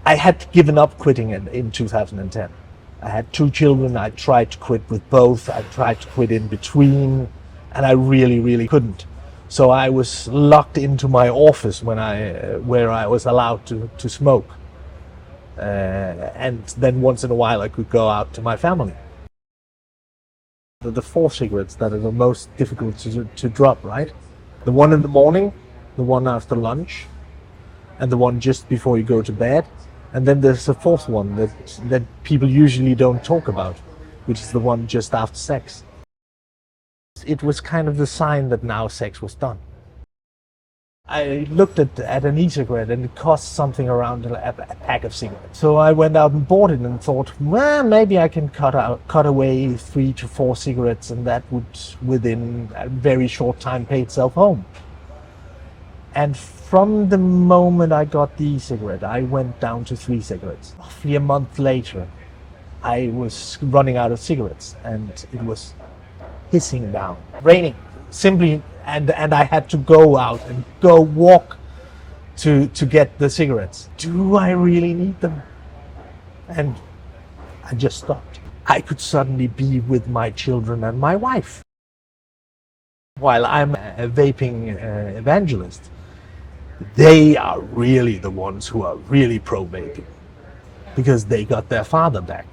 I had given up quitting in 2010. I had 2 children. I tried to quit with both. I tried to quit in between, and I really, really couldn't. So I was locked into my office where I was allowed to smoke. And then once in a while I could go out to my family. The 4 cigarettes that are the most difficult to drop, right? The one in the morning, the one after lunch, and the one just before you go to bed. And then there's a 4th one that people usually don't talk about, which is the one just after sex. It was kind of the sign that now sex was done. I looked at an e-cigarette and it cost something around a pack of cigarettes. So I went out and bought it and thought, well, maybe I can cut away 3 to 4 cigarettes, and that would, within a very short time, pay itself home. And from the moment I got the e-cigarette, I went down to 3 cigarettes. Roughly a month later, I was running out of cigarettes, and it was hissing down, raining, simply. And I had to go out and go walk to get the cigarettes. Do I really need them? And I just stopped. I could suddenly be with my children and my wife. While I'm a vaping evangelist, they are really the ones who are really pro-vaping, because they got their father back.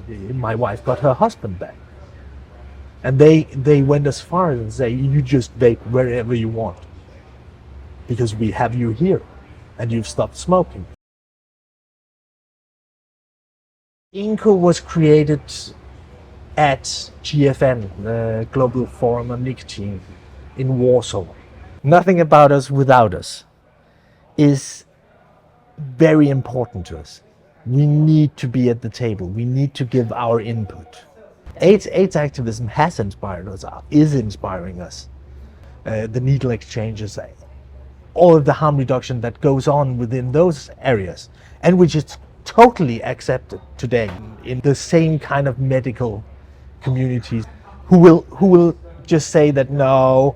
My wife got her husband back. And they went as far as to say, you just vape wherever you want, because we have you here and you've stopped smoking. INCO was created at GFN, the Global Forum on Nicotine, in Warsaw. Nothing about us without us is very important to us. We need to be at the table. We need to give our input. AIDS activism has inspired us, is inspiring us. The needle exchanges, all of the harm reduction that goes on within those areas, and which is totally accepted today in the same kind of medical communities, who will just say that no,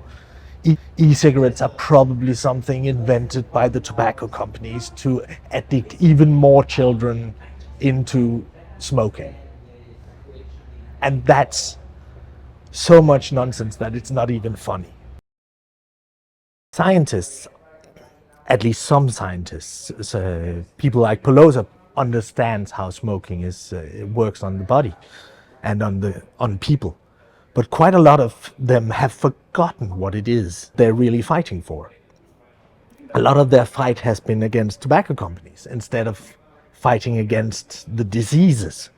e-cigarettes are probably something invented by the tobacco companies to addict even more children into smoking. And that's so much nonsense that it's not even funny. Scientists, at least some scientists, people like Pelosa, understands how smoking works on the body and on people. But quite a lot of them have forgotten what it is they're really fighting for. A lot of their fight has been against tobacco companies instead of fighting against the diseases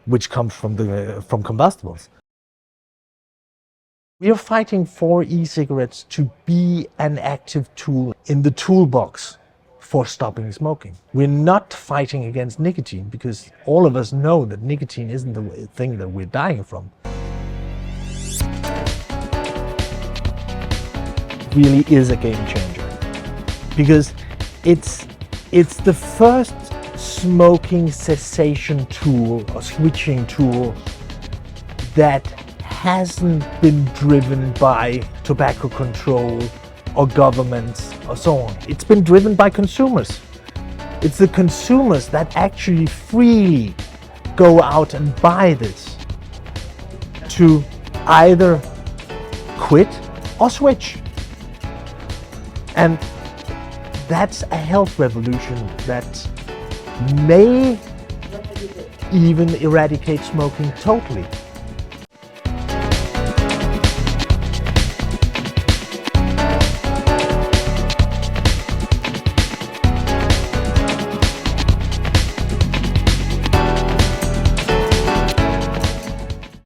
which comes from combustibles. We are fighting for e-cigarettes to be an active tool in the toolbox for stopping smoking. We're not fighting against nicotine, because all of us know that nicotine isn't the thing that we're dying from. It really is a game changer, because it's the first smoking cessation tool or switching tool that hasn't been driven by tobacco control or governments or so on. It's been driven by consumers. It's the consumers that actually freely go out and buy this to either quit or switch. And that's a health revolution that may even eradicate smoking totally.